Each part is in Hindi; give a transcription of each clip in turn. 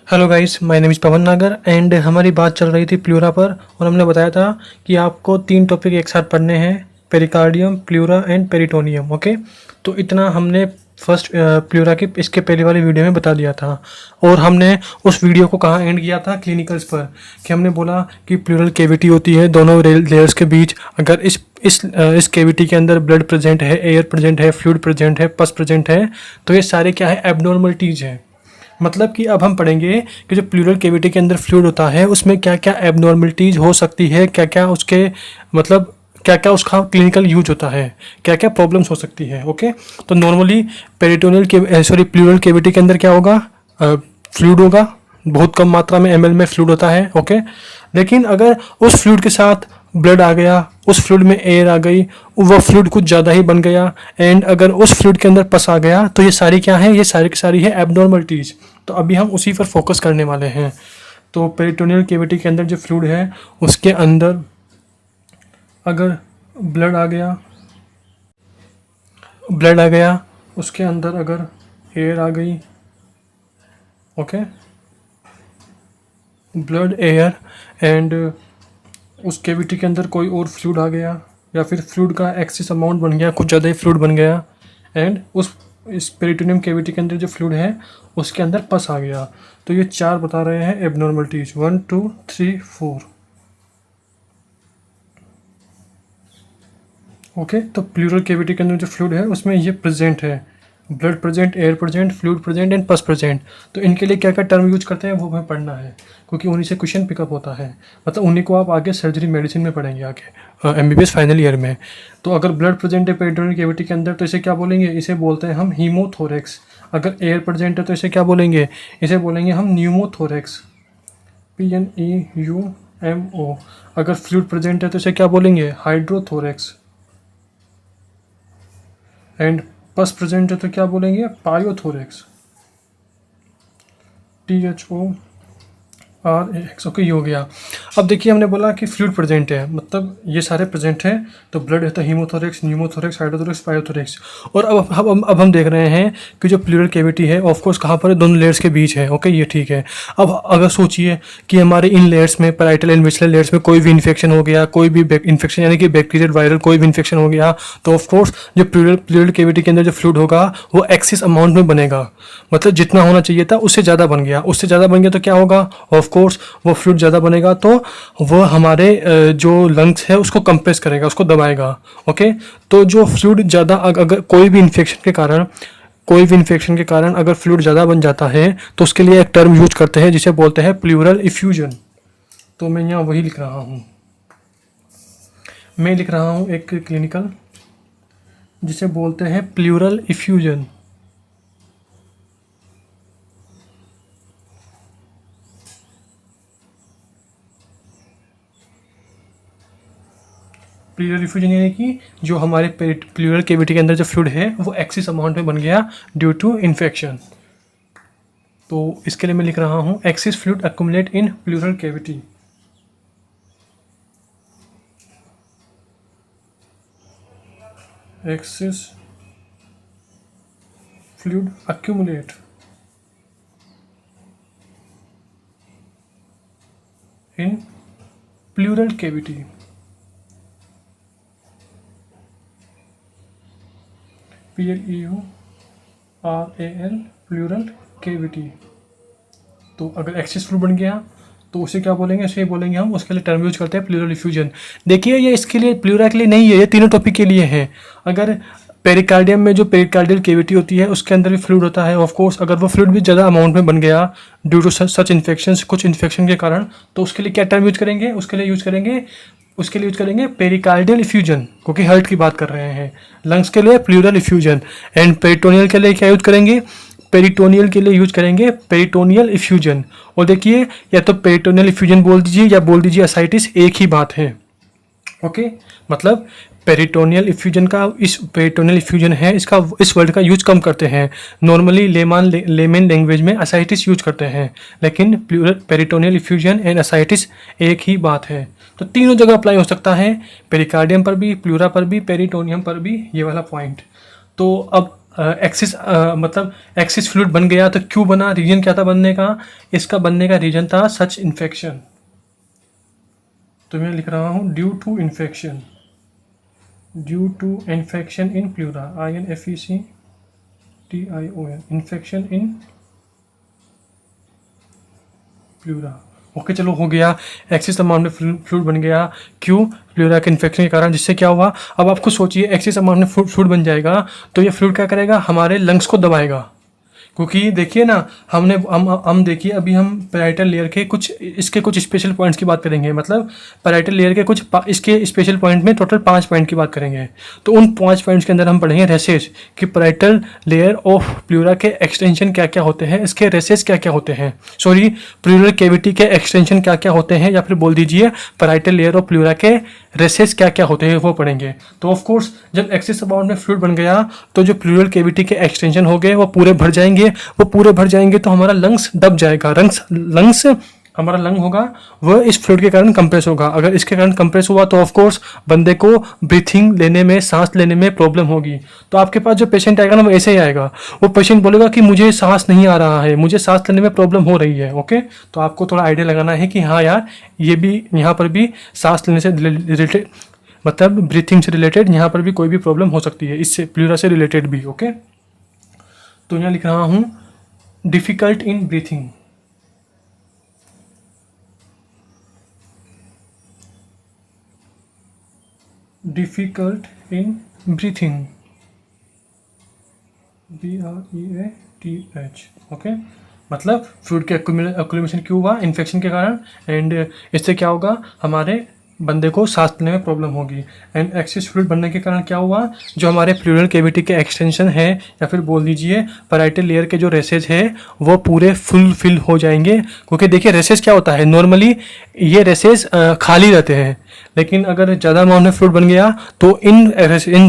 Hello guys, my name is Pavan Nagar and हमारी बात चल रही थी प्लूरा पर और हमने बताया था कि आपको 3 टॉपिक एक साथ पढ़ने हैं, pericardium, pleura and peritoneum. Okay, तो इतना हमने फर्स्ट प्लूरा की इसके पहले वाली वीडियो में बता दिया था। और हमने उस वीडियो को कहाँ एंड किया था? क्लिनिकल्स पर, कि हमने बोला कि प्लूरल केविटी होती है दोनों लेयर्स के बीच। अगर इस केविटी के अंदर ब्लड प्रेजेंट है, एयर प्रेजेंट है, फ्लूइड प्रेजेंट है, पस प्रेजेंट है, तो ये सारे क्या है? एबनॉर्मलिटीज़ हैं। मतलब कि अब हम पढ़ेंगे कि जो प्लूरल केविटी के अंदर फ्लूइड होता है उसमें क्या क्या एबनॉर्मलिटीज़ हो सकती है, क्या क्या उसके मतलब क्या क्या उसका क्लिनिकल यूज होता है, क्या क्या प्रॉब्लम्स हो सकती है। ओके, तो नॉर्मली प्लूरल केविटी के अंदर क्या होगा? फ्लूइड होगा, बहुत कम मात्रा में ml में फ्लूइड होता है। ओके, लेकिन अगर उस फ्लूइड के साथ ब्लड आ गया, उस फ्लूइड में एयर आ गई, वो फ्लूइड कुछ ज़्यादा ही बन गया, एंड अगर उस फ्लूइड के अंदर पस आ गया, तो ये सारी क्या है? ये सारी की सारी है एबनॉर्मलिटीज़। तो अभी हम उसी पर फोकस करने वाले हैं। तो पेरिटोनियल केविटी के अंदर जो फ्लूइड है उसके अंदर अगर ब्लड आ गया, उसके अंदर अगर एयर आ गई, ओके, ब्लड, एयर एंड उस केविटी के अंदर कोई और फ्लूइड आ गया, या फिर फ्लूइड का एक्सेस अमाउंट बन गया, कुछ ज़्यादा ही फ्लूइड बन गया, एंड इस पेरिटोनियम केविटी के अंदर जो फ्लूइड है उसके अंदर पस आ गया, तो ये 4 बता रहे हैं एबनॉर्मलिटीज। 1 2 3 4। ओके, तो प्लूरल केविटी के अंदर जो फ्लूइड है उसमें ये प्रेजेंट है, blood present, air present, fluid present and पस प्रेजेंट। तो इनके लिए क्या क्या टर्म यूज करते हैं वो हमें पढ़ना है, क्योंकि उन्हीं से क्वेश्चन पिकअप होता है। मतलब उन्हीं को आप आगे सर्जरी मेडिसिन में पढ़ेंगे आगे MBBS फाइनल ईयर में। तो अगर ब्लड प्रेजेंट है पेरिटोनियल केविटी के अंदर तो इसे क्या बोलेंगे? इसे बोलते हैं हम हीमोथोरेक्स। अगर एयर प्रेजेंट है तो इसे क्या बोलेंगे? इसे बोलेंगे हम न्यूमोथोरेक्स, PNEUMO। अगर फ्लूइड प्रेजेंट है तो इसे क्या बोलेंगे? हाइड्रोथोरेक्स। एंड पस प्रेजेंट है तो क्या बोलेंगे? पायोथोरेक्स, THORAX। ओके, ये हो गया। अब देखिए, हमने बोला कि फ्लूइड प्रेजेंट है, मतलब ये सारे प्रेजेंट हैं, तो ब्लड है तो हीमोथोरेक्स, न्यूमोथोरेक्स, हाइड्रोथोरेक्स, पायोथोरेक्स। और अब हम देख रहे हैं कि जो प्लूरल केविटी है ऑफ कोर्स कहाँ पर है? दोनों लेयर्स के बीच है। ओके, ये ठीक है। अब अगर सोचिए कि हमारे इन लेयर्स में, पैराइटल एंड विसरल लेयर्स में कोई भी इन्फेक्शन हो गया, कोई भी इन्फेक्शन यानी कि बैक्टीरियल, वायरल कोई भी इन्फेक्शन हो गया, तो ऑफ कोर्स जो प्लूरल केविटी के अंदर जो फ्लूइड होगा वो एक्सेस अमाउंट में बनेगा। मतलब जितना होना चाहिए था उससे ज़्यादा बन गया, तो क्या होगा? ऑफ कोर्स वो फ्लूइड ज़्यादा बनेगा तो वो हमारे जो लंग्स है उसको कंप्रेस करेगा, उसको दबाएगा। ओके, तो जो फ्लूइड ज़्यादा अगर कोई भी इन्फेक्शन के कारण अगर फ्लूइड ज़्यादा बन जाता है तो उसके लिए एक टर्म यूज करते हैं जिसे बोलते हैं प्लूरल इफ्यूजन। तो मैं यहाँ वही लिख रहा हूँ, एक क्लिनिकल जिसे बोलते हैं प्लूरल इफ्यूजन। प्लूरल इफ्यूजन यानी कि जो हमारे प्लूरल केविटी के अंदर जो फ्लूइड है वो एक्सेस अमाउंट में बन गया ड्यू टू इन्फेक्शन। तो इसके लिए मैं लिख रहा हूँ excess fluid accumulate in pleural cavity. Excess fluid accumulate in pleural cavity. PLEURAL, pleural cavity. तो अगर एक्सेस फ्लूइड बन गया तो उसे क्या बोलेंगे? उसे बोलेंगे हम, उसके लिए टर्म यूज करते हैं प्लूरल इफ्यूजन। देखिए, ये इसके लिए प्लूरा के लिए नहीं है, ये तीनों टॉपिक के लिए है। अगर पेरिकार्डियम में जो पेरिकार्डियल केविटी होती है उसके अंदर भी फ्लूइड होता है, ऑफ कोर्स अगर वो फ्लूइड भी ज़्यादा अमाउंट में बन गया ड्यू टू सच इन्फेक्शंस, कुछ इन्फेक्शन के कारण, तो उसके लिए क्या टर्म यूज करेंगे? उसके लिए यूज करेंगे पेरिकार्डियल इफ्यूजन, क्योंकि हार्ट की बात कर रहे हैं। लंग्स के लिए प्लूरल इफ्यूजन, एंड पेरिटोनियल के लिए क्या यूज करेंगे? Peritoneal effusion. और देखिए, या तो पेरिटोनियल इफ्यूजन बोल दीजिए या बोल दीजिए असाइटिस, एक ही बात है। ओके, मतलब पेरिटोनियल इफ्यूजन है, इसका इस वर्ड का यूज कम करते हैं। नॉर्मली लेमन लैंग्वेज में असाइटिस यूज करते हैं, लेकिन पेरिटोनियल इफ्यूजन एंड असाइटिस एक ही बात है। तो तीनों जगह अप्लाई हो सकता है, पेरिकार्डियम पर भी, प्लूरा पर भी, पेरिटोनियम पर भी, ये वाला पॉइंट। तो अब एक्सिस मतलब एक्सिस फ्लूइड बन गया तो क्यों बना, रीजन क्या था बनने का, इसका बनने का रीजन था सच इन्फेक्शन। तो मैं लिख रहा हूँ due to infection, due to infection in pleura, INFECTION, infection in pleura. Okay चलो हो गया, एक्सिस अमाउंट में फ्लूइड बन गया, क्यों, प्लूरा के इन्फेक्शन के कारण, जिससे क्या हुआ। अब आपको सोचिए एक्सिस अमाउंट में फ्लूइड बन जाएगा तो ये फ्लूइड क्या करेगा, हमारे लंग्स को दबाएगा। क्योंकि देखिए ना, हम देखिए अभी हम पैराइटल लेयर के कुछ इसके कुछ स्पेशल पॉइंट्स की बात करेंगे, मतलब पैराइटल लेयर के कुछ इसके स्पेशल पॉइंट में टोटल 5 पॉइंट की बात करेंगे। तो उन 5 पॉइंट्स के अंदर हम पढ़ेंगे रेसेस कि पैराइटल लेयर ऑफ प्लूरा के एक्सटेंशन क्या क्या होते हैं, इसके रेसेस क्या क्या होते हैं, सॉरी प्लूरल कैविटी के एक्सटेंशन क्या क्या होते हैं, या फिर बोल दीजिए पैराइटल लेयर ऑफ प्लूरा के रेसेस क्या क्या होते हैं वो पढ़ेंगे। तो ऑफ कोर्स जब एक्सिस अमाउंट में फ्लूइड बन गया तो जो प्लूरल कैविटी के एक्सटेंशन हो गए वो पूरे भर जाएंगे, वो पूरे भर जाएंगे तो हमारा लंग्स दब जाएगा, लंग्स हमारा लंग होगा वह इस फ्लूइड के कारण कंप्रेस होगा। अगर इसके कारण कंप्रेस हुआ तो ऑफ कोर्स बंदे को ब्रीथिंग लेने में, सांस लेने में प्रॉब्लम होगी। तो आपके पास जो पेशेंट आएगा ना वो ऐसे ही आएगा, वो पेशेंट बोलेगा कि मुझे सांस नहीं आ रहा है, मुझे सांस लेने में प्रॉब्लम हो रही है। ओके, तो आपको थोड़ा आइडिया लगाना है कि हाँ यार ये भी यहाँ पर भी सांस लेने से रिलेटेड, मतलब ब्रीथिंग से रिलेटेड यहाँ पर भी कोई भी प्रॉब्लम हो सकती है, इससे प्लूरा से रिलेटेड भी। ओके, तो यहाँ लिख रहा हूँ difficult in breathing, difficult in breathing, BREATH। Okay, मतलब फ्लूइड के एक्युमुलेशन क्यों हुआ, इन्फेक्शन के कारण, एंड इससे क्या होगा, हमारे बंदे को सांस लेने में प्रॉब्लम होगी। एंड एक्सिस फ्लूइड बनने के कारण क्या हुआ, जो हमारे प्लूरल कैविटी के एक्सटेंशन है या फिर बोल दीजिए पैराइटल लेयर के जो रेसेज है वो पूरे फुलफिल हो जाएंगे। क्योंकि देखिए रेसेज क्या होता है, नॉर्मली ये रेसेज खाली रहते हैं, लेकिन अगर ज़्यादा अमाउंट में फ्लूइड बन गया तो इन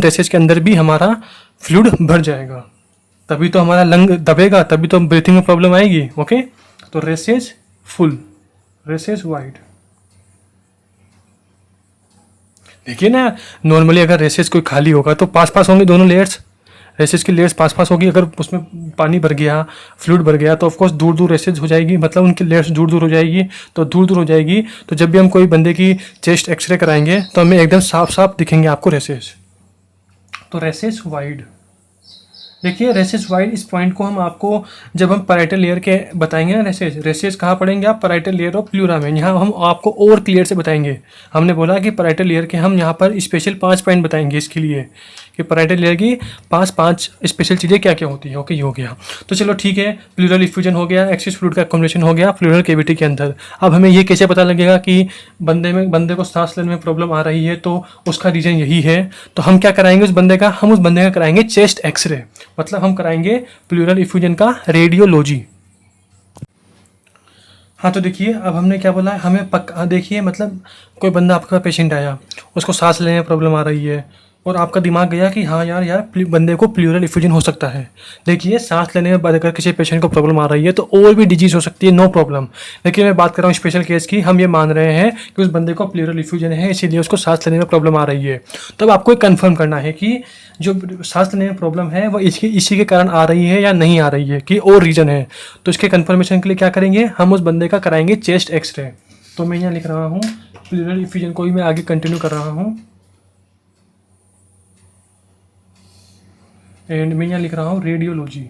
रेसेज के अंदर भी हमारा फ्लूइड भर जाएगा, तभी तो हमारा लंग दबेगा, तभी तो ब्रीथिंग में प्रॉब्लम आएगी। ओके, तो रेसेज फुल, रेसेज वाइड। देखिए ना, नॉर्मली अगर रेसेस कोई खाली होगा तो पास पास होंगे दोनों लेयर्स, रेसेस की लेयर्स पास पास होगी। अगर उसमें पानी भर गया, फ्लूइड भर गया तो ऑफकोर्स दूर दूर रेसेस हो जाएगी, मतलब उनकी लेयर्स दूर दूर हो जाएगी। तो दूर दूर हो जाएगी तो जब भी हम कोई बंदे की चेस्ट एक्सरे कराएंगे तो हमें एकदम साफ साफ दिखेंगे आपको रेसेस। तो रेसेस वाइड, देखिए रेसेस वाइड, इस पॉइंट को हम आपको जब हम पैराइटल लेयर के बताएंगे ना, रेसेस कहाँ पढ़ेंगे आप, पैराइटल लेयर ऑफ प्लूरा में। यहाँ हम आपको और क्लियर से बताएंगे। हमने बोला कि पैराइटल लेयर के हम यहाँ पर स्पेशल 5 पॉइंट बताएंगे इसके लिए कि पैराइटल लेयर की 5 स्पेशल चीज़ें क्या क्या होती है। ओके, ये हो गया। तो चलो ठीक है, प्लूरल इफ्यूजन हो गया, एक्सिस फ्लूइड का एक्युमुलेशन हो गया प्लूरल कैविटी के अंदर। अब हमें ये कैसे पता लगेगा कि बंदे को सांस लेने में प्रॉब्लम आ रही है, तो उसका रीज़न यही है। तो हम क्या कराएंगे उस बंदे का, हम उस बंदे का कराएंगे चेस्ट एक्सरे, मतलब हम कराएंगे प्लूरल इफ्यूजन का रेडियोलॉजी। हाँ, तो देखिए अब हमने क्या बोला है, हमें पक्का देखिए, मतलब कोई बंदा आपका पेशेंट आया, उसको सांस लेने में प्रॉब्लम आ रही है और आपका दिमाग गया कि हाँ यार बंदे को प्लूरल इफ्यूजन हो सकता है। देखिए सांस लेने में अगर किसी पेशेंट को प्रॉब्लम आ रही है तो और भी डिजीज हो सकती है, नो प्रॉब्लम। लेकिन मैं बात कर रहा हूँ स्पेशल केस की, हम ये मान रहे हैं कि उस बंदे को प्लूरल इफ्यूजन है, इसीलिए उसको सांस लेने में प्रॉब्लम आ रही है। तो अब आपको कन्फर्म करना है कि जो सांस लेने में प्रॉब्लम है वो इसी के कारण आ रही है या नहीं आ रही है, कि और रीज़न है। तो इसके कन्फर्मेशन के लिए क्या करेंगे, हम उस बंदे का कराएंगे चेस्ट एक्सरे। तो मैं यहाँ लिख रहा हूँ प्लूरल इफ्यूजन को ही मैं आगे कंटिन्यू कर रहा हूँ, एंड मैं यहाँ लिख रहा हूँ रेडियोलॉजी।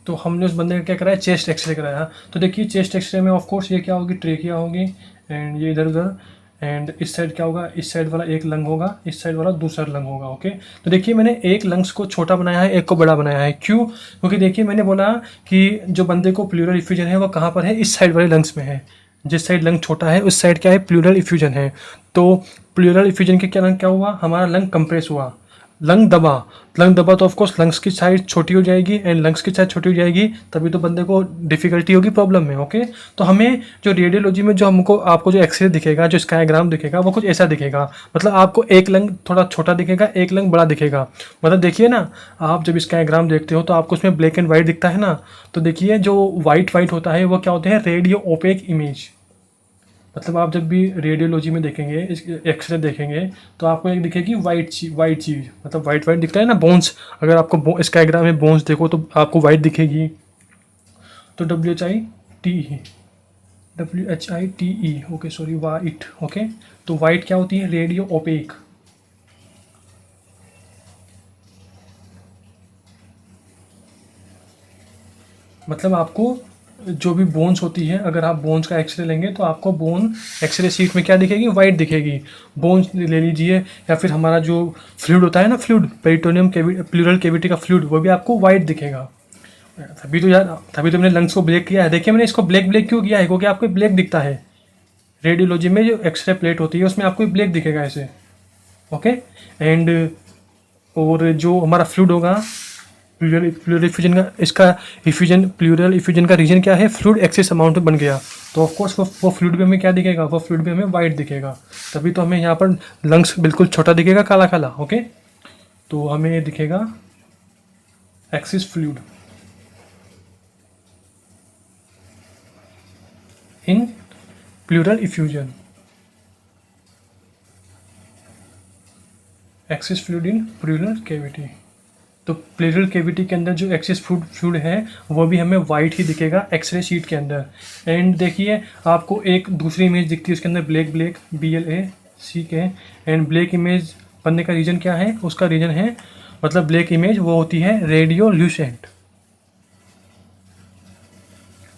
तो हमने उस बंदे का क्या कराया, चेस्ट एक्सरे कराया। तो देखिए चेस्ट एक्सरे में ऑफ कोर्स ये क्या होगी, ट्रेकिया होगी, एंड ये इधर उधर, एंड इस साइड क्या होगा, इस साइड वाला एक लंग होगा, इस साइड वाला दूसरा लंग होगा। ओके, तो देखिए मैंने एक लंग्स को छोटा बनाया है, एक को बड़ा बनाया है। क्यों, क्योंकि देखिए मैंने बोला कि जो बंदे को प्लूरल इफ्यूजन है वो कहाँ पर है, इस साइड वाले लंग्स में है। जिस साइड लंग छोटा है उस साइड क्या है, प्लूरल इफ्यूजन है। तो प्लूरल इफ्यूजन के कारण क्या हुआ, हमारा लंग कंप्रेस हुआ, लंग दबा तो ऑफकोर्स लंग्स की साइड छोटी हो जाएगी, एंड लंग्स की साइड छोटी हो जाएगी तभी तो बंदे को डिफिकल्टी होगी प्रॉब्लम में। ओके, तो हमें जो रेडियोलॉजी में जो आपको जो एक्सरे दिखेगा, जो स्काईग्राम दिखेगा, वो कुछ ऐसा दिखेगा। मतलब आपको एक लंग थोड़ा छोटा दिखेगा, एक लंग बड़ा दिखेगा। मतलब देखिए ना, आप जब स्काईग्राम देखते हो तो आपको उसमें ब्लैक एंड वाइट दिखता है ना, तो देखिए जो वाइट होता है वो क्या होते हैं, रेडियो ओपेक इमेज। मतलब आप जब भी रेडियोलॉजी में देखेंगे, इस एक्सरे देखेंगे, तो आपको एक दिखेगी वाइट चीज़, मतलब वाइट वाइट दिखता है ना, बोन्स। अगर आपको स्काईग्राम में बोन्स देखो तो आपको वाइट दिखेगी। तो WHITE, okay sorry, white, okay. तो वाइट क्या होती है? Radio OPEC. मतलब आपको जो भी बोन्स होती है, अगर आप बोन्स का एक्सरे लेंगे तो आपको बोन एक्सरे शीट में क्या दिखेगी? वाइट दिखेगी। बोन्स ले लीजिए, या फिर हमारा जो फ्लूइड होता है ना, फ्लूइड पेरिटोनियम प्लूरल कैविटी का फ्लूइड, वो भी आपको वाइट दिखेगा। तभी तो यार, तभी तो मैंने लंग्स को ब्लैक किया है। देखिए मैंने इसको ब्लैक ब्लैक क्यों किया है? क्योंकि आपको ब्लैक दिखता है। रेडियोलॉजी में जो एक्सरे प्लेट होती है उसमें आपको ब्लैक दिखेगा ऐसे, ओके। एंड और जो हमारा फ्लूइड होगा, प्लूरल इफ्यूजन का, इसका इफ्यूजन, प्लूरल इफ्यूजन का रीजन क्या है? फ्लूइड एक्सेस अमाउंट में बन गया, तो ऑफकोर्स वो फ्लूइड भी हमें क्या दिखेगा? वो फ्लूइड भी हमें वाइट दिखेगा। तभी तो हमें यहाँ पर लंग्स बिल्कुल छोटा दिखेगा, काला काला, ओके। तो हमें ये दिखेगा axis fluid in pleural effusion, axis fluid in pleural cavity. तो प्लूरल कैविटी के अंदर जो एक्सिस फ्लूइड है वो भी हमें वाइट ही दिखेगा एक्सरे शीट के अंदर। एंड देखिए आपको एक दूसरी इमेज दिखती है उसके अंदर, black black, BLACK। And black image बनने का रीज़न क्या है? उसका रीज़न है, मतलब ब्लैक इमेज वो होती है रेडियोल्यूसेंट,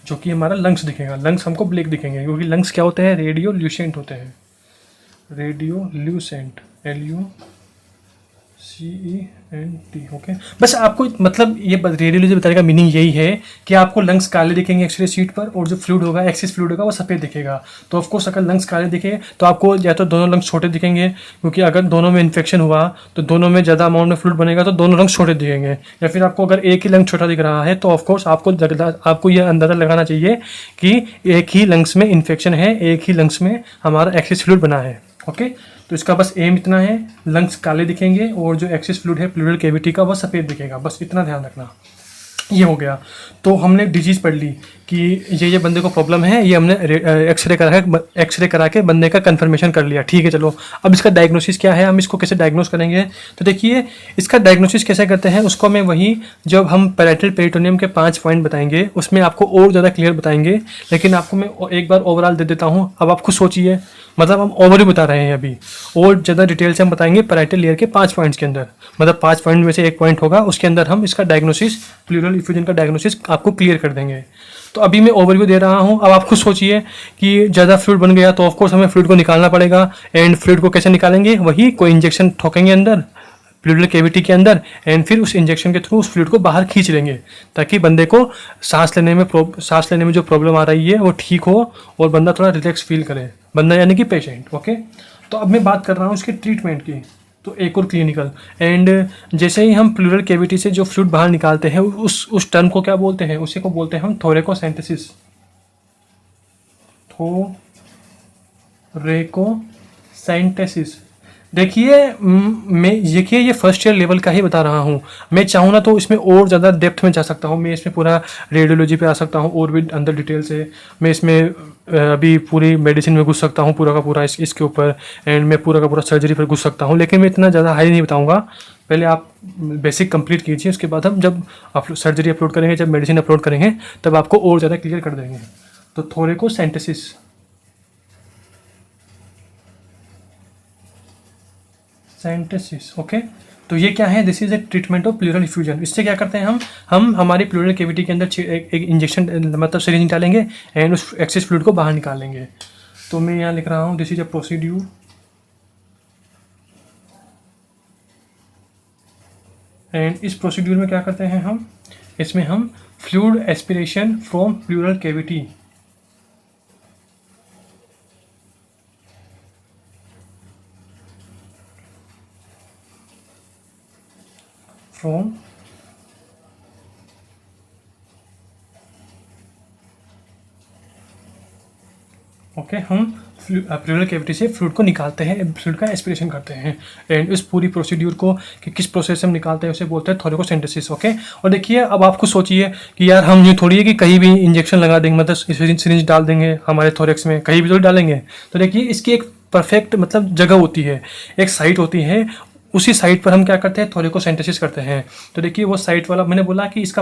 जो कि हमारा लंग्स दिखेगा। लंग्स हमको ब्लैक दिखेंगे क्योंकि लंग्स क्या होते हैं? रेडियोल्यूसेंट होते हैं। रेडियोल्यूसेंट, LUCENT, ओके। बस आपको मतलब ये रेडियोलॉजी बताने का मीनिंग यही है कि आपको लंग्स काले दिखेंगे एक्सरे शीट पर, और जो फ्लूइड होगा, एक्सिस फ्लूइड होगा, वो सफ़ेद दिखेगा। तो ऑफकोर्स अगर लंग्स काले दिखे तो आपको या तो दोनों लंग्स छोटे दिखेंगे, क्योंकि अगर दोनों में इन्फेक्शन हुआ तो दोनों में ज़्यादा अमाउंट में फ्लूइड बनेगा, तो दोनों लंग्स छोटे दिखेंगे। या फिर आपको अगर एक ही लंग छोटा दिख रहा है तो ऑफकोर्स आपको यह अंदाज़ा लगाना चाहिए कि एक ही लंग्स में इन्फेक्शन है, एक ही लंग्स में हमारा एक्सिस फ्लूइड बना है, ओके। तो इसका बस एम इतना है, लंग्स काले दिखेंगे और जो एक्सिस फ्लूइड है प्लूरल कैविटी का वो सफ़ेद दिखेगा, बस इतना ध्यान रखना। ये हो गया। तो हमने डिजीज़ पढ़ ली कि ये बंदे को प्रॉब्लम है, ये हमने एक्सरे करा के बंदे का कंफर्मेशन कर लिया, ठीक है। चलो अब इसका डायग्नोसिस क्या है, हम इसको कैसे डायग्नोस करेंगे? तो देखिए इसका डायग्नोसिस कैसे करते हैं उसको मैं वही, जब हम पैराइटल पेरिटोनियम के 5 पॉइंट बताएंगे उसमें आपको और ज़्यादा क्लियर बताएंगे, लेकिन आपको मैं एक बार ओवरऑल दे देता हूँ। अब आप खुद सोचिए, मतलब हम ओवर ही बता रहे हैं अभी, और ज़्यादा डिटेल से हम बताएंगे पैराइटल लेयर के 5 पॉइंट्स के अंदर। मतलब 5 पॉइंट में से एक पॉइंट होगा, उसके अंदर हम इसका डायग्नोसिस, प्लूरल इफ्यूजन का डायग्नोसिस आपको क्लियर कर देंगे। तो अभी मैं ओवरव्यू दे रहा हूँ, अब आप खुद सोचिए कि ज़्यादा फ्लूइड बन गया तो ऑफकोर्स हमें फ्लूइड को निकालना पड़ेगा। एंड फ्लूइड को कैसे निकालेंगे? वही कोई इंजेक्शन ठोकेंगे अंदर प्लूरल कैविटी के अंदर, एंड फिर उस इंजेक्शन के थ्रू उस फ्लूइड को बाहर खींच लेंगे, ताकि बंदे को सांस लेने में जो प्रॉब्लम आ रही है वो ठीक हो और बंदा थोड़ा रिलैक्स फील करे, बंदा यानी कि पेशेंट, ओके। तो अब मैं बात कर रहा हूँ इसके ट्रीटमेंट की, तो एक और क्लिनिकल। एंड जैसे ही हम प्लूरल कैविटी से जो फ्लूइड बाहर निकालते हैं उस टर्म को क्या बोलते हैं? उसी को बोलते हैं हम थोरेकोसेंटेसिस। थोरेकोसेंटेसिस। देखिए ये फर्स्ट ईयर लेवल का ही बता रहा हूँ। मैं चाहूँ ना तो इसमें और ज़्यादा डेप्थ में जा सकता हूँ, मैं इसमें पूरा रेडियोलॉजी पे आ सकता हूँ और भी अंदर डिटेल से। मैं इसमें अभी पूरी मेडिसिन में घुस सकता हूँ पूरा का पूरा इसके ऊपर, एंड मैं पूरा का पूरा सर्जरी पर घुस सकता हूँ, लेकिन मैं इतना ज़्यादा हाई नहीं बताऊँगा। पहले आप बेसिक कंप्लीट कीजिए, उसके बाद हम जब आप सर्जरी अपलोड करेंगे, जब मेडिसिन अपलोड करेंगे, तब आपको और ज़्यादा क्लियर कर देंगे। तो थोरेकोसेंटेसिस, सेंटेसिस, ओके। तो ये क्या है? This is a treatment of pleural effusion. इससे क्या करते हैं हम हमारी प्लूरल कैविटी के अंदर एक इंजेक्शन, मतलब सिरिंज डालेंगे एंड उस एक्सेस फ्लूइड को बाहर निकाल लेंगे। तो मैं यहाँ लिख रहा हूँ this is a procedure and इस प्रोसीड्यूर में क्या करते हैं हम? इसमें हम fluid aspiration from pleural cavity, from okay, हम प्लूरल कैविटी से फ्लूइड को निकालते हैं, फ्लूइड का एस्पिरेशन करते हैं। एंड इस पूरी प्रोसीड्यूर को कि किस प्रोसेस से हम निकालते हैं उसे बोलते हैं थोरेकोसेंटेसिस। ओके, और देखिए अब आप खुद सोचिए कि यार हम ये थोड़ी है कि कहीं भी इंजेक्शन लगा देंगे, मतलब सिरिंज डाल देंगे हमारे थोरेक्स में, कहीं भी तो डालेंगे। तो देखिए इसकी एक परफेक्ट मतलब जगह होती है, एक साइट होती है, उसी साइट पर हम क्या करते हैं, थोरेकोसेंटेसिस करते हैं। तो देखिए वो साइट वाला मैंने बोला कि इसका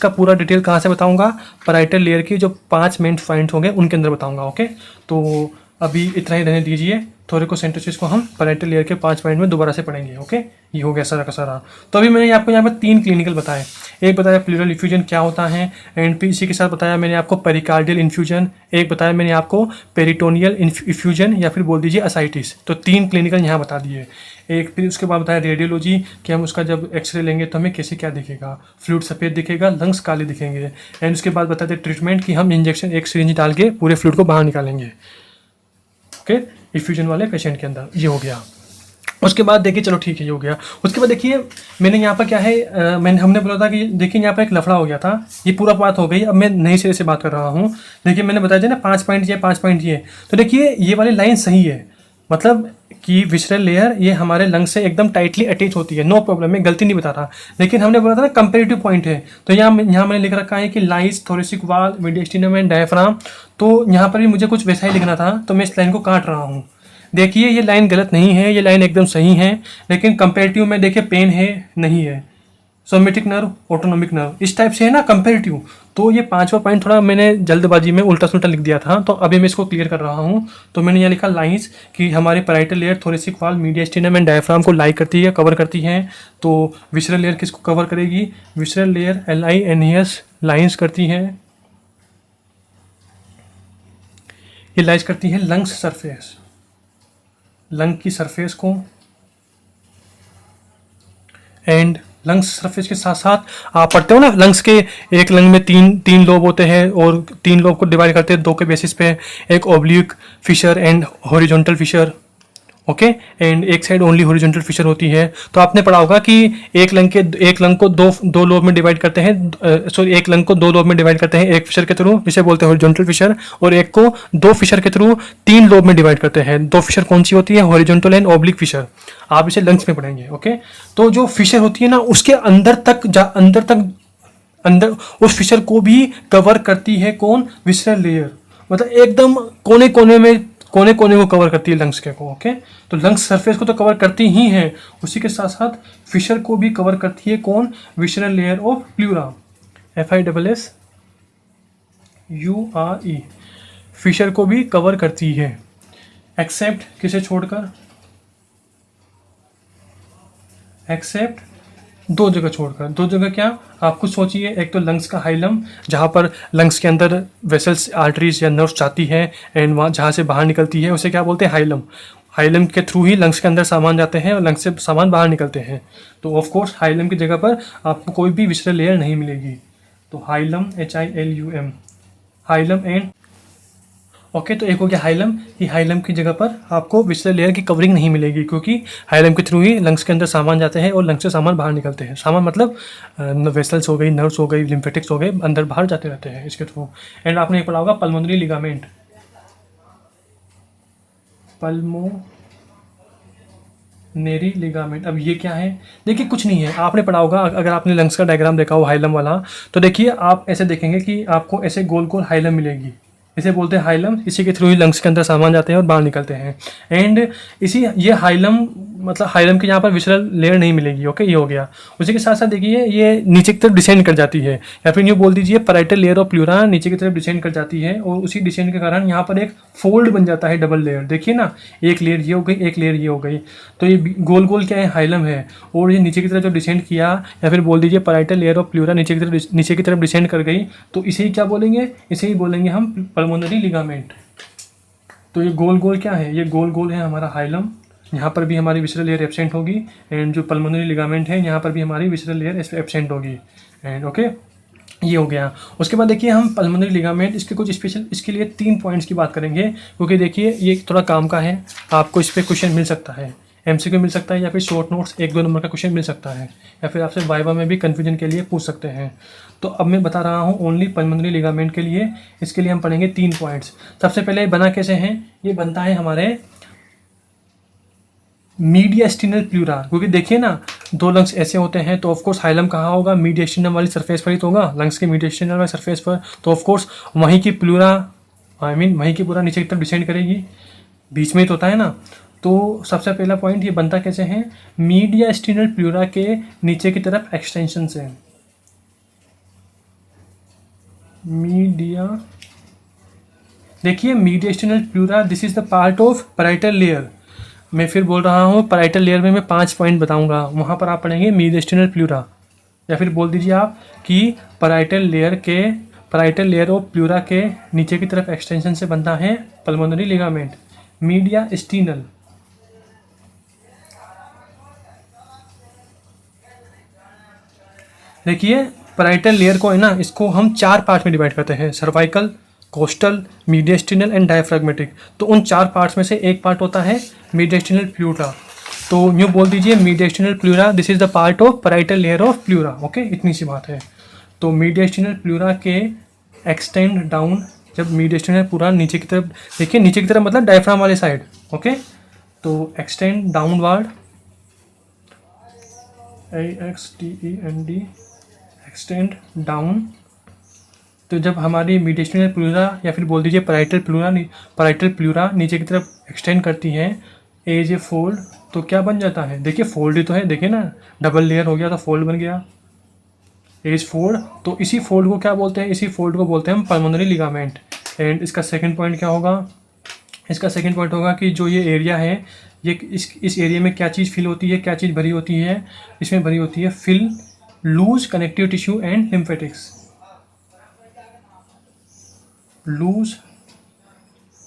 पूरा डिटेल कहाँ से बताऊंगा, पैराइटल लेयर की जो 5 मेन पॉइंट होंगे उनके अंदर बताऊंगा। ओके, तो अभी इतना ही रहने दीजिए, थोरेकोसेंटेसिस को हम पैराइटल लेयर के 5 पॉइंट में दोबारा से पढ़ेंगे। ओके, ये हो गया सारा का सारा। तो अभी मैंने आपको यहाँ पर 3 क्लिनिकल बताए, एक बताया प्लूरल इफ्यूजन क्या होता है, एंड फिर इसी के साथ बताया मैंने आपको पेरिकार्डियल इन्फ्यूजन, एक बताया मैंने आपको पेरिटोनियल इफ्यूजन या फिर बोल दीजिए असाइटिस। तो 3 क्लिनिकल यहाँ बता दिए। एक फिर उसके बाद बताया रेडियोलॉजी कि हम उसका जब एक्सरे लेंगे तो हमें कैसे क्या दिखेगा, फ्लूइड सफ़ेद दिखेगा, लंग्स काले दिखेंगे। एंड उसके बाद बताते ट्रीटमेंट कि हम इंजेक्शन एक सिरिंज डाल के पूरे फ्लूइड को बाहर निकालेंगे। ओके, इफ्यूजन वाले पेशेंट के अंदर ये हो गया। उसके बाद देखिए, चलो ठीक है ये हो गया। उसके बाद देखिए मैंने यहाँ पर क्या है, हमने बोला था कि देखिए यहाँ पर एक लफड़ा हो गया था, ये पूरा बात हो गई। अब मैं नई सिरे से बात कर रहा हूँ। देखिए मैंने बताया था ना 5 पॉइंट ये 5 पॉइंट ये, तो देखिए ये वाली लाइन सही है, मतलब कि विसरल लेयर ये हमारे लंग से एकदम टाइटली अटैच होती है, नो प्रॉब्लम, मैं गलती नहीं बता रहा। लेकिन हमने बोला था ना कंपेरेटिव पॉइंट है, तो यहाँ मैंने लिख रखा है कि लाइस, थोरेसिक वाल, मीडियस्टिनम एंड डायफ्राम। तो यहाँ पर भी मुझे कुछ वैसा ही लिखना था, तो मैं इस लाइन को काट रहा हूँ। देखिए ये लाइन गलत नहीं है, ये लाइन एकदम सही है, लेकिन कंपेरेटिव में देखिए पेन है नहीं है, सोमेटिक नर्व, ऑटोनोमिक नर्व, इस टाइप से है ना कंपेरेटिव। तो ये 5वां पॉइंट थोड़ा मैंने जल्दबाजी में उल्टा सुल्टा लिख दिया था, तो अभी मैं इसको क्लियर कर रहा हूँ। तो मैंने यहाँ लिखा लाइंस कि हमारे पैराइटल लेयर, थोरेसिक वाल, मीडियस्टिनम एंड डायफ्राम को लाई करती है, कवर करती है। तो विसरल लेयर किसको कवर करेगी, विसरल लेयर LINES लाइंस करती है, ये लाइज करती है लंग्स सरफेस, लंग की सरफेस को। एंड लंग्स सरफेस के साथ साथ आप पढ़ते हो ना, लंग्स के एक लंग में तीन लोब होते हैं और 3 लोब को डिवाइड करते हैं 2 के बेसिस पे, एक oblique fissure and horizontal fissure. Okay, and एक साइड ओनली हॉरिजॉन्टल फिशर होती है। तो आपने पढ़ा होगा कि एक लंग को दो लोब में डिवाइड करते हैं, सॉरी एक लंग को 2 लोब में डिवाइड करते हैं, एक फिशर के थ्रू जिसे बोलते हैं हॉरिजॉन्टल फिशर, और एक को 2 फिशर के थ्रू 3 लोब में डिवाइड करते हैं। 2 फिशर कौन सी होती है, हॉरिजॉन्टल एंड ओब्लिक फिशर। आप इसे लंग्स में पढ़ेंगे। ओके, तो जो फिशर होती है ना उसके अंदर उस फिशर को भी कवर करती है कौन, विसरल लेयर, मतलब एकदम कोने कोने को कवर करती है लंग्स के को। ओके, तो लंग्स सरफेस को तो कवर करती ही है, उसी के साथ साथ फिशर को भी कवर करती है कौन, visceral layer of pleura, FISSURE, fissure को भी कवर करती है, एक्सेप्ट किसे छोड़कर, एक्सेप्ट 2 जगह छोड़कर। 2 जगह क्या, आप कुछ सोचिए, एक तो लंग्स का हाइलम जहाँ पर लंग्स के अंदर वेसल्स, आर्टरीज या नर्व्स जाती है एंड वहाँ जहाँ से बाहर निकलती है उसे क्या बोलते हैं, हाइलम। हाइलम के थ्रू ही लंग्स के अंदर सामान जाते हैं और लंग्स से सामान बाहर निकलते हैं। तो ऑफ कोर्स हाइलम की जगह पर आपको कोई भी विसरल लेयर नहीं मिलेगी। तो hilum, HILUM, hilum and okay, तो एक हो गया हाइलम, कि हाइलम की जगह पर आपको विसरल लेयर की कवरिंग नहीं मिलेगी, क्योंकि हाइलम के थ्रू ही लंग्स के अंदर सामान जाते हैं और लंग्स से सामान बाहर निकलते हैं। सामान मतलब वेसल्स हो गई, नर्व्स हो गई, लिम्फेटिक्स हो गए, अंदर बाहर जाते रहते हैं इसके थ्रू। एंड आपने पढ़ा होगा पल्मोनरी लिगामेंट, पल्मोनरी लिगामेंट। अब ये क्या है, देखिए कुछ नहीं है, आपने पढ़ा होगा, अगर आपने लंग्स का डायग्राम देखा हो हाइलम वाला, तो देखिए आप ऐसे देखेंगे कि आपको ऐसे गोल गोल हाइलम मिलेगी, इसे बोलते हैं हाइलम, इसी के थ्रू ही लंग्स के अंदर सामान जाते हैं और बाहर निकलते हैं। एंड ये हाइलम मतलब हाइलम के यहाँ पर विसरल लेयर नहीं मिलेगी। ओके, ये हो गया। उसी के साथ साथ देखिए ये नीचे की तरफ डिसेंड कर जाती है, या फिर यूँ बोल दीजिए पैराइटल लेयर ऑफ प्लूरा नीचे की तरफ डिसेंड कर जाती है, और उसी डिसेंड के कारण यहाँ पर एक फोल्ड बन जाता है, डबल लेयर। देखिए ना, एक लेयर ये हो गई, एक लेयर ये हो गई, तो ये गोल गोल क्या है, हाइलम है। और ये नीचे की तरफ जो डिसेंड किया, या फिर बोल दीजिए पैराइटल लेयर ऑफ प्लूरा नीचे की तरफ डिसेंड कर गई, तो इसे ही क्या बोलेंगे, इसे ही बोलेंगे हम पल्मोनरी लिगामेंट। तो ये गोल गोल क्या है, ये गोल गोल है हमारा हाइलम, यहाँ पर भी हमारी विसरल लेयर एब्सेंट होगी, एंड जो पल्मोनरी लिगामेंट है यहाँ पर भी हमारी विसरल लेयर एब्सेंट होगी। एंड ओके, ये हो गया। उसके बाद देखिए हम पल्मोनरी लिगामेंट, इसके कुछ स्पेशल, इसके लिए 3 पॉइंट्स की बात करेंगे, क्योंकि देखिए ये थोड़ा काम का है, आपको इस पर क्वेश्चन मिल सकता है। MCQ मिल सकता है या फिर शॉर्ट नोट्स 1-2 नंबर का क्वेश्चन मिल सकता है, या फिर आपसे वाइवा में भी कन्फ्यूजन के लिए पूछ सकते हैं। तो अब मैं बता रहा हूँ ओनली पल्मोनरी लिगामेंट के लिए। इसके लिए हम पढ़ेंगे 3 पॉइंट्स। सबसे पहले बना कैसे हैं, ये बनता है हमारे मीडियास्टिनल प्लूरा, क्योंकि देखिए ना 2 लंग्स ऐसे होते हैं, तो ऑफकोर्स हाइलम कहाँ होगा, मीडियास्टिनम वाली सरफेस पर ही तो होगा, लंग्स के मीडियास्टिनल वाली सरफेस पर। तो ऑफकोर्स वहीं की प्लूरा वहीं की पूरा नीचे की तरफ डिसेंड करेगी, बीच में ही तो होता है ना। तो सबसे पहला पॉइंट ये बनता कैसे है, मीडियास्टिनल प्लूरा के नीचे की तरफ एक्सटेंशन से। देखिए mediastinal pleura, this is the part of parietal layer. मैं फिर बोल रहा हूँ, पैराइटल लेयर में मैं 5 पॉइंट बताऊंगा, वहाँ पर आप पढ़ेंगे मीडियास्टिनल प्लूरा, या फिर बोल दीजिए आप कि पैराइटल लेयर ऑफ प्लूरा के नीचे की तरफ एक्सटेंशन से बनता है पल्मोनरी लिगामेंट, मीडियास्टिनल। देखिए पैराइटल लेयर को है ना, इसको हम 4 पार्ट में डिवाइड करते हैं, cervical, coastal, mediastinal and diaphragmatic. तो उन 4 पार्ट्स में से एक पार्ट होता है मीडियास्टिनल प्लूरा। तो यूँ बोल दीजिए mediastinal pleura, this is the part of parietal layer of pleura. Okay, इतनी सी बात है। तो मीडियास्टिनल प्लूरा के एक्सटेंड डाउन, जब मीडियास्टिनल पूरा नीचे की तरफ, देखिए नीचे की तरफ मतलब डायफ्राम वाले साइड। ओके, तो extend downward, AXTEND, extend down. तो जब हमारी मीडियास्टिनल प्लूरा या फिर बोल दीजिए पैराइटल प्लूरा नीचे की तरफ एक्सटेंड करती है एज ए फोल्ड, तो क्या बन जाता है, देखिए फोल्ड ही तो है, देखिए ना डबल लेयर हो गया तो फोल्ड बन गया, एज फोल्ड। तो इसी फोल्ड को क्या बोलते हैं, इसी फोल्ड को बोलते हैं हम पल्मोनरी लिगामेंट। एंड इसका सेकंड पॉइंट क्या होगा, इसका सेकंड पॉइंट होगा कि जो ये एरिया है, ये इस एरिया में क्या चीज़ फिल होती है, क्या चीज़ भरी होती है, इसमें भरी होती है fill, loose connective tissue and lymphatics. Loose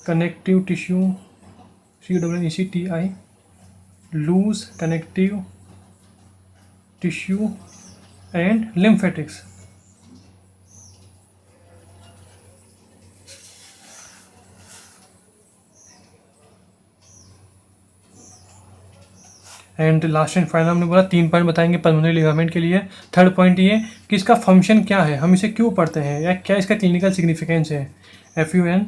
connective tissue, CONNECTI, loose connective tissue and lymphatics. And last and final हमने बोला 3 पॉइंट बताएंगे पल्मोनरी लिगामेंट के लिए। थर्ड पॉइंट ये कि इसका फंक्शन क्या है, हम इसे क्यों पढ़ते हैं, या क्या इसका क्लिनिकल सिग्निफिकेंस है। FUNCTION,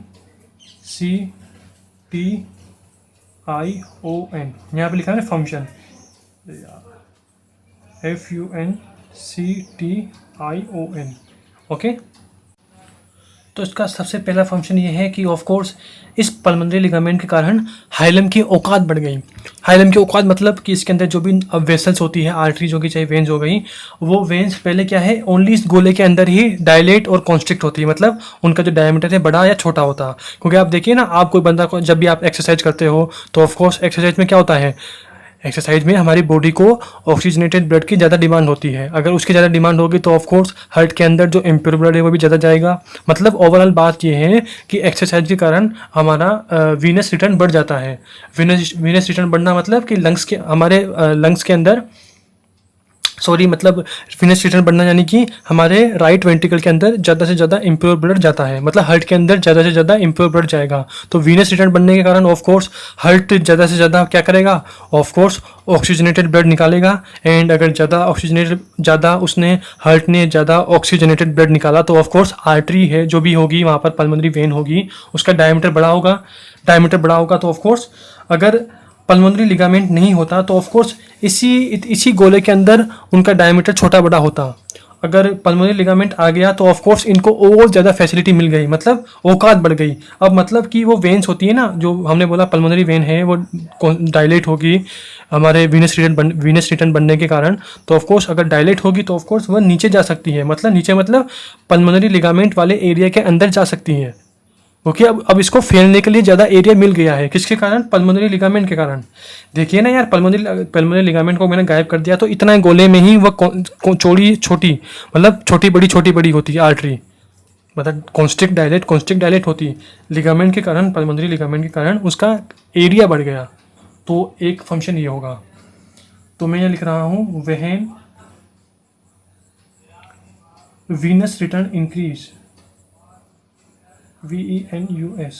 यहाँ पे लिखा है फंक्शन, FUNCTION। ओके, तो इसका सबसे पहला फंक्शन ये है कि ऑफ कोर्स इस पल्मोनरी लिगामेंट के कारण हाइलम की औकात बढ़ गई। हाइलम की औकात मतलब कि इसके अंदर जो भी वेसल्स होती है, आर्टरीज होगी चाहे वेन्स हो गई, वो वेन्स पहले क्या है ओनली इस गोले के अंदर ही डायलेट और कॉन्स्ट्रिक्ट होती है, मतलब उनका जो डायमीटर है बड़ा या छोटा होता। क्योंकि आप देखिए ना, आप कोई बंदा को जब भी आप एक्सरसाइज करते हो तो ऑफकोर्स एक्सरसाइज में क्या होता है, एक्सरसाइज में हमारी बॉडी को ऑक्सीजनेटेड ब्लड की ज़्यादा डिमांड होती है। अगर उसकी ज़्यादा डिमांड होगी तो ऑफकोर्स हार्ट के अंदर जो इम्प्योर ब्लड है वो भी ज़्यादा जाएगा। मतलब ओवरऑल बात ये है कि एक्सरसाइज के कारण हमारा वीनस रिटर्न बढ़ जाता है। वीनस रिटर्न बढ़ना मतलब कि हमारे लंग्स के अंदर मतलब वीनस रिटर्न बढ़ना यानी कि हमारे राइट वेंट्रिकल के अंदर ज़्यादा से ज़्यादा इम्प्योर ब्लड जाता है, मतलब हार्ट के अंदर ज़्यादा से ज़्यादा इम्प्योर ब्लड जाएगा। तो वीनस रिटर्न बढ़ने के कारण ऑफ कोर्स हार्ट ज़्यादा से ज़्यादा क्या करेगा, ऑफ कोर्स ऑक्सीजनेटेड ब्लड निकालेगा। एंड अगर हार्ट ने ज़्यादा ऑक्सीजनेटेड ब्लड निकाला तो ऑफ कोर्स आर्टरी है जो भी होगी वहाँ पर पल्मोनरी वेन होगी, उसका डायमीटर बड़ा होगा। तो ऑफ कोर्स अगर पल्मोनरी लिगामेंट नहीं होता तो ऑफकोर्स इसी गोले के अंदर उनका डायमीटर छोटा बड़ा होता। अगर पल्मोनरी लिगामेंट आ गया तो ऑफकोर्स इनको और ज़्यादा फैसिलिटी मिल गई, मतलब औकात बढ़ गई। अब मतलब कि वो वेन्स होती है ना, जो हमने बोला पल्मोनरी वेन है वो डायलेट होगी हमारे वीनस रिटर्न बनने के कारण। तो ऑफकोर्स अगर डायलेट होगी तो ऑफकोर्स वह नीचे जा सकती है, मतलब पल्मोनरी लिगामेंट वाले एरिया के अंदर जा सकती है। ओके, अब इसको फैलने के लिए ज़्यादा एरिया मिल गया है, किसके कारण, पल्मोनरी लिगामेंट के कारण। देखिए ना यार, पल्मोनरी लिगामेंट को मैंने गायब कर दिया तो इतना गोले में ही वह छोटी मतलब छोटी बड़ी होती है आर्टरी, मतलब कॉन्स्ट्रिक्ट डायलेट होती है लिगामेंट के कारण, पल्मोनरी लिगामेंट के कारण उसका एरिया बढ़ गया। तो एक फंक्शन ये होगा। तो मैं यहाँ लिख रहा हूँ when venous return increase, VENOUS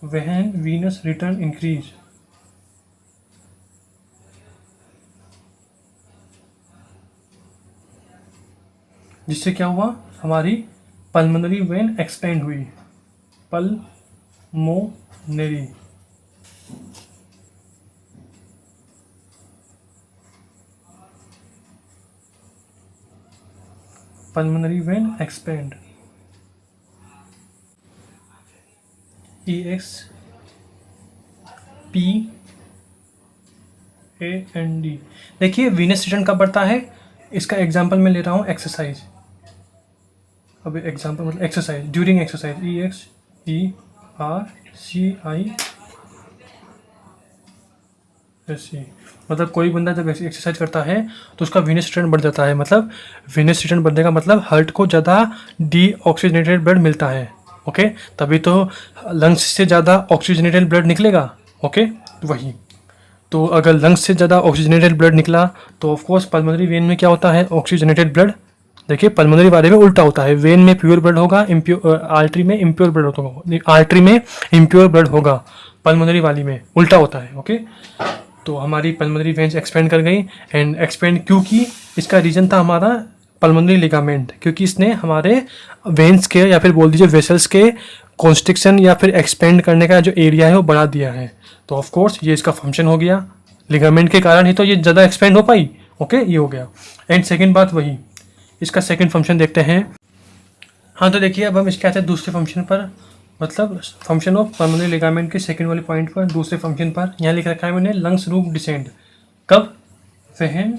when venous return increase, जिससे क्या हुआ, हमारी पल्मोनरी वेन एक्सपेंड हुई, pulmonary pulmonary vein expand, EXPAND। देखिए वीनस रिटर्न कब बढ़ता है, इसका एग्जांपल मैं ले रहा हूँ एक्सरसाइज। अब एग्जांपल मतलब एक्सरसाइज, ड्यूरिंग एक्सरसाइज, EXERCIS, मतलब कोई बंदा जब एक्सरसाइज करता है तो उसका वीनस रिटर्न बढ़ जाता है। मतलब वीनस रिटर्न बढ़ने का मतलब हार्ट को ज़्यादा डीऑक्सीजनेटेड ब्लड मिलता है। ओके, तभी तो लंग्स से ज़्यादा ऑक्सीजनेटेड ब्लड निकलेगा। ओके, वही तो अगर लंग्स से ज़्यादा ऑक्सीजनेटेड ब्लड निकला तो ऑफकोर्स पल्मोनरी वेन में क्या होता है, ऑक्सीजनेटेड ब्लड। देखिए पल्मोनरी वाले में उल्टा होता है, वेन में प्योर ब्लड होगा, आर्टरी में इम्प्योर ब्लड होगा, आर्टरी में इम्प्योर ब्लड होगा, पल्मोनरी वाली में उल्टा होता है। ओके, तो हमारी पल्मोनरी वेन्स एक्सपेंड कर गई। एंड एक्सपेंड क्यों की, इसका रीज़न था हमारा पल्मोनरी लिगामेंट, क्योंकि इसने हमारे वेन्स के या फिर बोल दीजिए वेसल्स के कॉन्स्ट्रिक्शन या फिर एक्सपेंड करने का जो एरिया है वो बढ़ा दिया है। तो ऑफ कोर्स ये इसका फंक्शन हो गया, लिगामेंट के कारण ही तो ये ज़्यादा एक्सपेंड हो पाई। ओके, ये हो गया। एंड सेकेंड बात वही, इसका सेकेंड फंक्शन देखते हैं। हाँ, तो देखिए अब हम इसके आते हैं दूसरे फंक्शन पर, मतलब फंक्शन ऑफ पल्मोनरी लिगामेंट के सेकंड वाले पॉइंट पर, दूसरे फंक्शन पर। यहाँ लिख रखा है मैंने लंग्स रूट डिसेंड, कब, व्हेन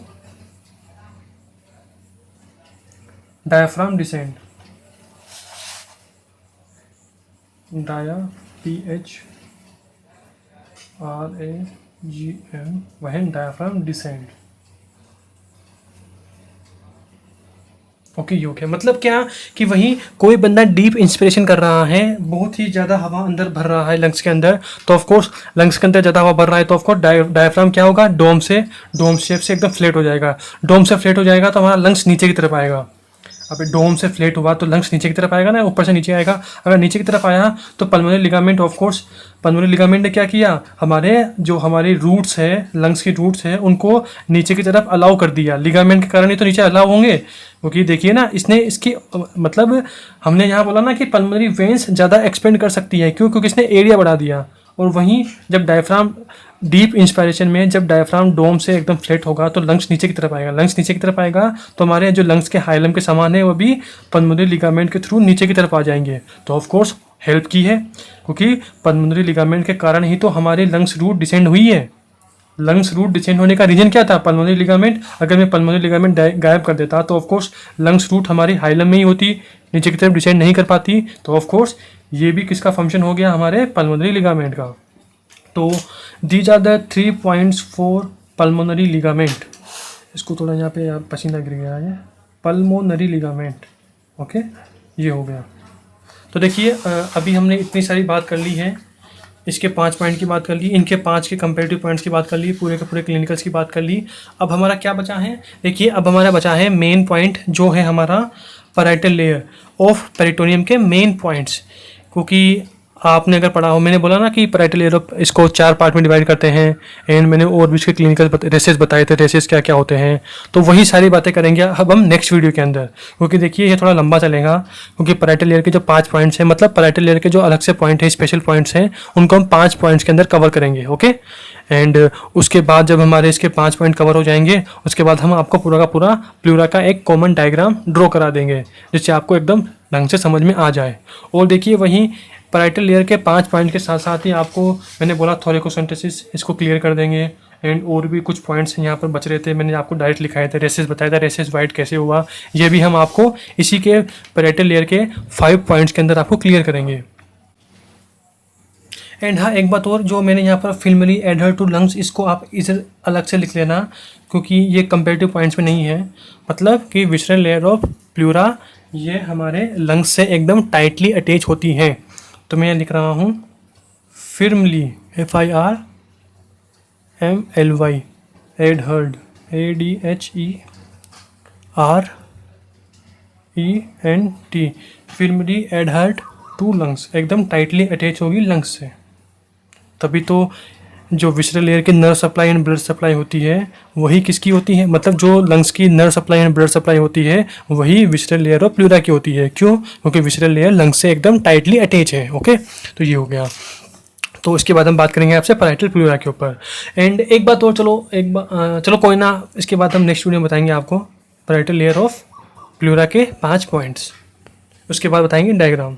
डायाफ्राम डिसेंड, डाया PHRAGM, when diaphragm descend. Okay, योग है मतलब क्या कि वहीं कोई बंदा डीप इंस्पिरेशन कर रहा है, बहुत ही ज़्यादा हवा अंदर भर रहा है लंग्स के अंदर, तो ऑफकोर्स लंग्स के अंदर ज़्यादा हवा भर रहा है तो ऑफकोर्स डायफ्राम क्या होगा, डोम शेप से एकदम फ्लैट हो जाएगा। डोम से फ्लैट हो जाएगा तो हमारा लंग्स नीचे की तरफ आएगा। अब डोम से फ्लैट हुआ तो लंग्स नीचे की तरफ आएगा ना, ऊपर से नीचे आएगा। अगर नीचे की तरफ आया तो pulmonary ligament, of course pulmonary ligament ने क्या किया, हमारे रूट्स है, लंग्स की रूट्स है, उनको नीचे की तरफ अलाउ कर दिया। लिगामेंट के कारण ही तो नीचे अलाउ होंगे, क्योंकि देखिए ना इसने इसकी मतलब हमने यहाँ बोला ना कि पल्मोनरी वेन्स ज़्यादा एक्सपेंड कर सकती है, क्यों, क्योंकि इसने एरिया बढ़ा दिया। और वहीं जब डायफ्राम डीप इंस्पायरेशन में जब डायफ्राम डोम से एकदम फ्लैट होगा तो लंग्स नीचे की तरफ आएगा। लंग्स नीचे की तरफ आएगा तो हमारे जो लंग्स के हाइलम के सामान है वो भी पल्मोनरी लिगामेंट के थ्रू नीचे की तरफ आ जाएंगे। तो ऑफ कोर्स हेल्प की है, क्योंकि पल्मोनरी लिगामेंट के कारण ही तो हमारी लंग्स रूट डिसेंड हुई है। लंग्स रूट डिसेंड होने का रीजन क्या था, पल्मोनरी लिगामेंट। अगर मैं पल्मोनरी लिगामेंट गायब कर देता तो ऑफकोर्स लंग्स रूट हमारी हाइलम में ही होती, नीचे की तरफ डिसेंड नहीं कर पाती। तो ऑफकोर्स ये भी किसका फंक्शन हो गया, हमारे पल्मोनरी लिगामेंट का। तो these are the 3 points for pulmonary ligament. इसको थोड़ा यहाँ पे पसीना गिर गया है, पल्मोनरी लिगामेंट। ओके, ये हो गया। तो देखिए अभी हमने इतनी सारी बात कर ली है, इसके 5 पॉइंट की बात कर ली, इनके 5 के कंपेरेटिव पॉइंट्स की बात कर ली, पूरे के पूरे क्लिनिकल्स की बात कर ली। अब हमारा क्या बचा है, देखिए अब हमारा बचा है मेन पॉइंट, जो है हमारा पैराइटल लेयर ऑफ पेरिटोनियम के मेन पॉइंट्स। क्योंकि आपने अगर पढ़ा हो, मैंने बोला ना कि पैराइटल लेयर ऑफ इसको 4 पार्ट में डिवाइड करते हैं, एंड मैंने और भी इसके क्लिनिकल रेसेस बताए थे, रेसेस क्या क्या होते हैं। तो वही सारी बातें करेंगे अब हम नेक्स्ट वीडियो के अंदर, क्योंकि देखिए ये थोड़ा लंबा चलेगा। क्योंकि पैराइटल लेयर के जो 5 पॉइंट्स हैं, मतलब पैराइटल लेयर के जो अलग से पॉइंट है, स्पेशल पॉइंट्स हैं, उनको हम 5 पॉइंट्स के अंदर कवर करेंगे। ओके, एंड उसके बाद जब हमारे इसके 5 पॉइंट कवर हो जाएंगे, उसके बाद हम आपको पूरा का पूरा प्लूरा का एक कॉमन डायग्राम ड्रॉ करा देंगे, जिससे आपको एकदम ढंग से समझ में आ जाए। और देखिए वहीं पैराइटल लेयर के 5 पॉइंट के साथ साथ ही आपको मैंने बोला थोरेकोसेंटेसिस, इसको क्लियर कर देंगे। एंड और भी कुछ पॉइंट्स यहाँ पर बच रहे थे, मैंने आपको डायरेक्ट लिखाए थे, रेसेस बताया था, रेसेस वाइट कैसे हुआ, ये भी हम आपको इसी के पैराइटल लेयर के 5 पॉइंट्स के अंदर आपको क्लियर करेंगे। एंड हाँ, एक बात और, जो मैंने यहाँ पर फिल्मली एडहर टू लंग्स, इसको आप इधर अलग से लिख लेना, क्योंकि ये कंपेरेटिव पॉइंट्स में नहीं है। मतलब कि विसरल लेयर ऑफ प्लूरा ये हमारे लंग्स से एकदम टाइटली अटैच होती हैं। तो मैं लिख रहा हूँ फिर्मली, FIRMLY, एडहर्ड, ADHERENT, फिर्मली एडहर्ड टू लंग्स, एकदम टाइटली अटैच होगी लंग्स से। तभी तो जो विसरल लेयर की nerve supply and blood supply होती है वही किसकी होती है, मतलब जो लंग्स की nerve supply and blood supply होती है वही विसरल लेयर ऑफ प्लूरा की होती है। क्यों? क्योंकि विसरल लेयर लंग्स से एकदम टाइटली अटैच है। ओके, तो ये हो गया। तो इसके बाद हम बात करेंगे आपसे पैराइटल प्लूरा के ऊपर। एंड एक बात और, चलो कोई ना, इसके बाद हम नेक्स्ट वीडियो में बताएंगे आपको पैराइटल लेयर ऑफ प्लूरा के 5 पॉइंट्स। उसके बाद बताएंगे डायग्राम।